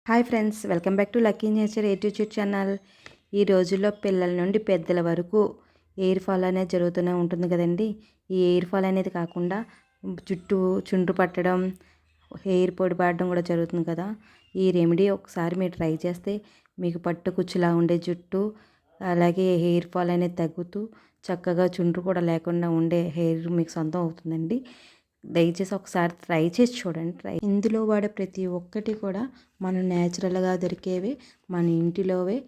Hi friends, welcome back to lucky nature A to Z channel. ఈ రోజుల్లో పిల్లల నుండి పెద్దల వరకు ఎయిర్ ఫాల్ అనేది జరుగుతూనే ఉంటుంది కదండి. ఈ ఎయిర్ ఫాల్ అనేది కాకుండా జుట్టు చుండ్రు పట్టడం, హెయిర్ పొడి పడడం కూడా జరుగుతుంది కదా. ఈ రెమెడీ ఒకసారి మీరు ట్రై చేస్తే మీకు పట్టు కుచ్చులా ఉండే జుట్టు, అలాగే హెయిర్ ఫాల్ అనేది తగ్గుతూ చక్కగా చుండ్రు కూడా లేకుండా ఉండే హెయిర్ మీకు సొంతం అవుతుందండి. దయచేసి ఒకసారి ట్రై చేసి చూడండి. ఇందులో వాడే ప్రతి ఒక్కటి కూడా మనం న్యాచురల్గా దొరికేవే, మన ఇంటిలోవే.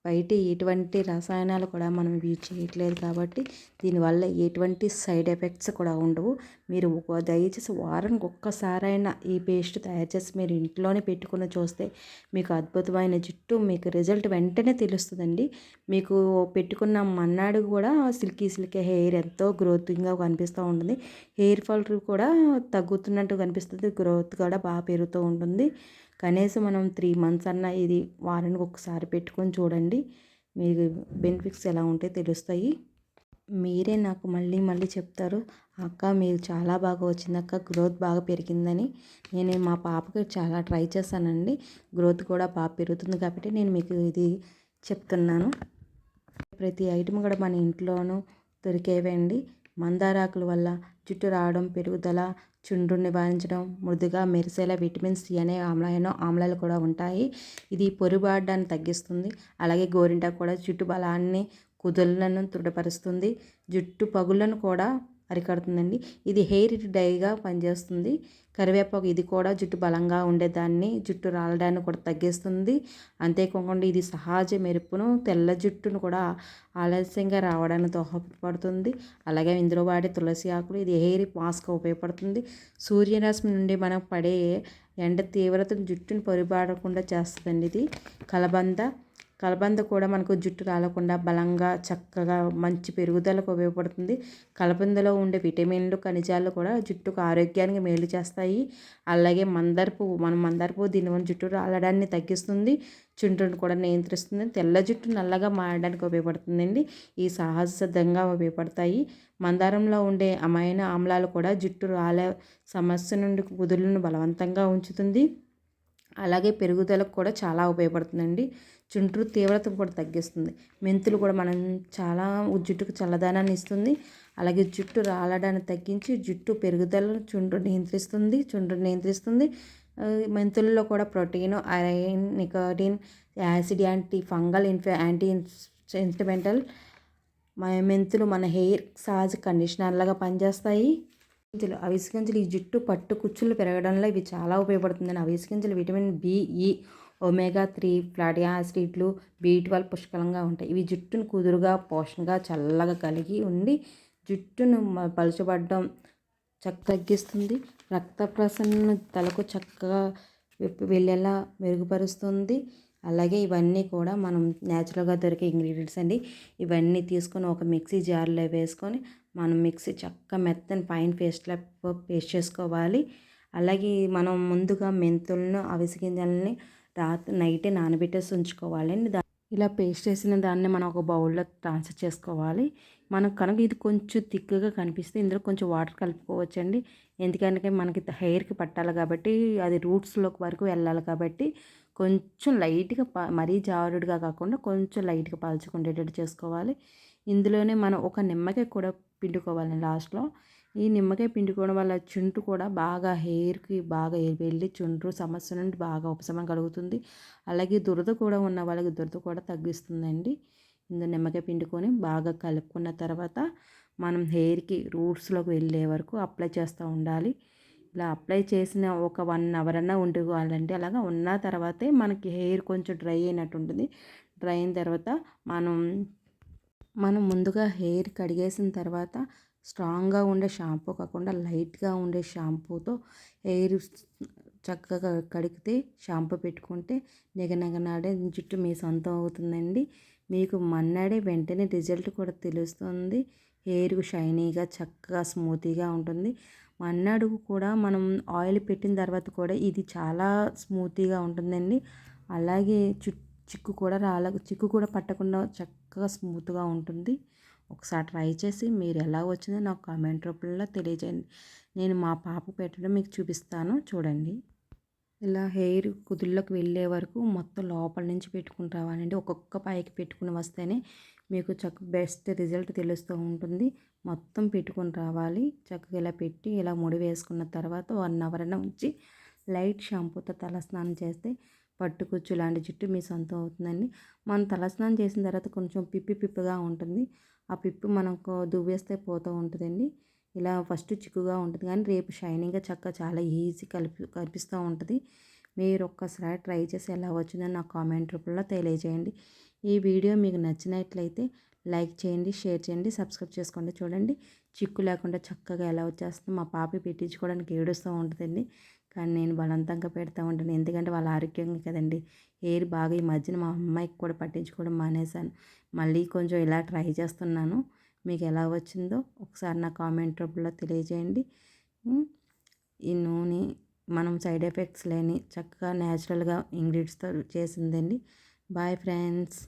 బయట ఎటువంటి రసాయనాలు కూడా మనం యూజ్ చేయట్లేదు కాబట్టి దీనివల్ల ఎటువంటి సైడ్ ఎఫెక్ట్స్ కూడా ఉండవు. మీరు దయచేసి వారానికి ఒక్కసారైనా ఈ పేస్ట్ తయారు చేసి మీరు ఇంట్లోనే పెట్టుకుని చూస్తే మీకు అద్భుతమైన జుట్టు, మీకు రిజల్ట్ వెంటనే తెలుస్తుందండి. మీకు పెట్టుకున్న మన్నాడు కూడా సిల్కీ హెయిర్ ఎంతో గ్రోతింగ్గా కనిపిస్తూ ఉంటుంది. హెయిర్ ఫాల్ కూడా తగ్గుతున్నట్టు కనిపిస్తుంది, గ్రోత్ కూడా బాగా పెరుగుతూ ఉంటుంది. కనీసం మనం 3 మంత్స్ అన్నా ఇది వారానికి ఒకసారి పెట్టుకొని చూడండి. మీకు బెనిఫిట్స్ ఎలా ఉంటాయో తెలుస్తాయి. మీరే నాకు మళ్ళీ మళ్ళీ చెప్తారు, అక్క మీరు చాలా బాగా వచ్చిందక్క, గ్రోత్ బాగా పెరిగిందని. నేను మా పాపకి చాలా ట్రై చేశానండి, గ్రోత్ కూడా బాగా పెరుగుతుంది కాబట్టి నేను మీకు ఇది చెప్తున్నాను. ప్రతి ఐటమ్ కూడా మన ఇంట్లోనూ దొరికేవండి. మందారాకుల వల్ల జుట్టు రావడం, పెరుగుదల, చుండ్రు నివారించడం, మృదుగా మెరిసేలా విటమిన్ సి అనే ఆమ్లాలు కూడా ఉంటాయి. ఇది పొరుబాటును తగ్గిస్తుంది. అలాగే గోరింటాకు కూడా జుట్టు బలాన్ని, కుదుళ్లను దృఢపరుస్తుంది. జుట్టు పగుళ్లను కూడా అరికడుతుందండి. ఇది హెయిర్ డైగా పనిచేస్తుంది. కరివేపాకు ఇది కూడా జుట్టు బలంగా ఉండేదాన్ని, జుట్టు రాలడాన్ని కూడా తగ్గిస్తుంది. అంతేకాకుండా ఇది సహజ మెరుపును, తెల్ల జుట్టును కూడా ఆలస్యంగా రావడానికి దోహదపడుతుంది. అలాగే ఇందులో వాడే తులసి ఆకులు, ఇది హెయిర్ మాస్క్గా ఉపయోగపడుతుంది. సూర్యరశ్మి నుండి మనకు పడే ఎండ తీవ్రతను జుట్టును పొరిబాడకుండా చేస్తుందండి. ఇది కలబంద కూడా మనకు జుట్టు రాలకుండా బలంగా, చక్కగా మంచి పెరుగుదలకు ఉపయోగపడుతుంది. కలబందలో ఉండే విటమిన్లు, ఖనిజాలు కూడా జుట్టుకు ఆరోగ్యానికి మేలు చేస్తాయి. అలాగే మందార పువ్వు దీనివల్ల జుట్టు రాలడాన్ని తగ్గిస్తుంది, చుండ్రును కూడా నియంత్రిస్తుంది. తెల్ల జుట్టు నల్లగా మారడానికి ఉపయోగపడుతుందండి. ఈ సహజ సిద్ధంగా ఉపయోగపడతాయి. మందారంలో ఉండే అమైనో ఆమ్లాలు కూడా జుట్టు రాలే సమస్య నుండి కుదుళ్లను బలవంతంగా ఉంచుతుంది. అలాగే పెరుగుదలకు కూడా చాలా ఉపయోగపడుతుందండి. చుండ్రు తీవ్రతను కూడా తగ్గిస్తుంది. మెంతులు కూడా మనం చాలా జుట్టుకు చల్లదనాన్ని ఇస్తుంది. అలాగే జుట్టు రాలడాన్ని తగ్గించి జుట్టు పెరుగుదలను, చుండ్రు నియంత్రిస్తుంది. మెంతుల్లో కూడా protein, iron, nicotine, acid, anti fungal, anti sentimental. మెంతులు మన హెయిర్ సహజ కండిషనర్లాగా పనిచేస్తాయి. అవిసె గింజలు ఈ జుట్టు పట్టు కుచ్చులు పెరగడంలో ఇవి చాలా ఉపయోగపడుతుందని. అవిసె గింజలు విటమిన్ బి, ఈ, ఒమేగా 3 ఫ్లాటీ యాసిడ్లు, B12 పుష్కలంగా ఉంటాయి. ఇవి జుట్టును కుదురుగా, పోషణగా, చల్లగా కలిగి ఉండి జుట్టును పలుచబడడం తగ్గిస్తుంది. రక్త ప్రసరణ తలకు చక్కగా వెళ్ళేలా మెరుగుపరుస్తుంది. అలాగే ఇవన్నీ కూడా మనం న్యాచురల్గా దొరికే ఇంగ్రీడియంట్స్ అండి. ఇవన్నీ తీసుకొని ఒక మిక్సీ జార్లో వేసుకొని మనం మెత్తని ఫైన్ పేస్ట్ చేసుకోవాలి. అలాగే మనం ముందుగా మెంతులను, అవిసె గింజలని నైటే నానబెట్టేసి ఉంచుకోవాలండి. ఇలా పేస్ట్ చేసిన దాన్ని మనం ఒక బౌల్లో ట్రాన్స్ఫర్ చేసుకోవాలి. మనకు కనుక ఇది కొంచెం థిక్గా కనిపిస్తే ఇందులో కొంచెం వాటర్ కలుపుకోవచ్చండి. ఎందుకంటే మనకి హెయిర్కి పట్టాలి కాబట్టి, అది రూట్స్లోకి వరకు వెళ్ళాలి కాబట్టి కొంచెం లైట్గా మరీ జారుడుగా కాకుండా కొంచెం లైట్గా పలుచుకుండేటట్టు చేసుకోవాలి. ఇందులోనే మనం ఒక నిమ్మకాయ కూడా పిండుకోవాలి లాస్ట్లో. ఈ నిమ్మకాయ పిండుకోవడం వల్ల చుండ్రు కూడా బాగా హెయిర్కి బాగా వెళ్ళి చుండ్రు సమస్య నుండి బాగా ఉపశమనం కలుగుతుంది. అలాగే దురద కూడా ఉన్న వాళ్ళకి దురద కూడా తగ్గిస్తుందండి. ఇందులో నిమ్మకాయ పిండుకొని బాగా కలుపుకున్న తర్వాత మనం హెయిర్కి రూట్స్లోకి వెళ్ళే వరకు అప్లై చేస్తూ ఉండాలి. ఇలా అప్లై చేసిన ఒక 1 అవర్ అన్నా ఉండుకోవాలంటే, అలాగా ఉన్న తర్వాతే మనకి హెయిర్ కొంచెం డ్రై అయినట్టు ఉంటుంది. డ్రై అయిన తర్వాత మనం ముందుగా హెయిర్ కడిగేసిన తర్వాత స్ట్రాంగ్గా ఉండే షాంపూ కాకుండా లైట్గా ఉండే షాంపూతో హెయిర్ చక్కగా కడిగితే, షాంపూ పెట్టుకుంటే నిగనిగలాడే జుట్టు మీ సొంతం అవుతుందండి. మీకు మన్నాడే వెంటనే రిజల్ట్ కూడా తెలుస్తుంది. హెయిర్ షైనీగా, చక్కగా, స్మూతీగా ఉంటుంది. మన్నాడు కూడా మనం ఆయిల్ పెట్టిన తర్వాత కూడా ఇది చాలా స్మూతీగా ఉంటుందండి. అలాగే చిక్కు కూడా పట్టకుండా చక్కగా స్మూత్గా ఉంటుంది. ఒకసారి ట్రై చేసి మీరు ఎలా వచ్చిందో నాకు కామెంట్ రూపంలో తెలియజేయండి. నేను మా పాప పెట్టడం మీకు చూపిస్తాను, చూడండి. ఇలా హెయిర్ కుదుళ్ళకి వెళ్ళే వరకు మొత్తం లోపల నుంచి పెట్టుకుని రావాలండి. ఒక్కొక్క పైకి పెట్టుకుని వస్తేనే మీకు బెస్ట్ రిజల్ట్ తెలుస్తూ ఉంటుంది. మొత్తం పెట్టుకొని రావాలి. చక్కగా ఇలా పెట్టి ఇలా ముడి వేసుకున్న తర్వాత 1 అవర్ ఉంచి లైట్ షాంపూతో తలస్నానం చేస్తే పట్టుకుచ్చు లాంటి జుట్టు మీ సొంతం అవుతుందండి. మనం తలస్నానం చేసిన తర్వాత కొంచెం పిప్పిగా ఉంటుంది. ఆ పిప్పి మనకు దువ్వేస్తే పోతూ ఉంటుందండి. ఇలా ఫస్ట్ చిక్కుగా ఉంటుంది కానీ రేపు షైనింగ్గా చక్కగా చాలా ఈజీ కనిపిస్తూ ఉంటుంది. మీరు ఒక్కసారి ట్రై చేసి ఎలా వచ్చిందని నాకు కామెంట్ రూపంలో తెలియజేయండి. ఈ వీడియో మీకు నచ్చినట్లయితే లైక్ చేయండి, షేర్ చేయండి, సబ్స్క్రైబ్ చేసుకోండి. చూడండి చిక్కు లేకుండా చక్కగా ఎలా వచ్చేస్తుందో. మా పాప పెట్టించుకోవడానికి ఏడుస్తూ ఉంటుందండి. కానీ నేను బలవంతంగా పెడతా ఉంటాను. ఎందుకంటే వాళ్ళ ఆరోగ్యంగా కదండి. హెయిర్ బాగా ఈ మధ్యన మా అమ్మాయికి కూడా పట్టించుకోవడం మానేశాను. మళ్ళీ కొంచెం ఇలా ట్రై చేస్తున్నాను. మీకు ఎలా వచ్చిందో ఒకసారి నా కామెంట్ రూపంలో తెలియజేయండి. ఈ నూనె మనం సైడ్ ఎఫెక్ట్స్ లేని చక్కగా న్యాచురల్గా ఇంగ్రీడియంట్స్తో చేసిందండి. Bye friends.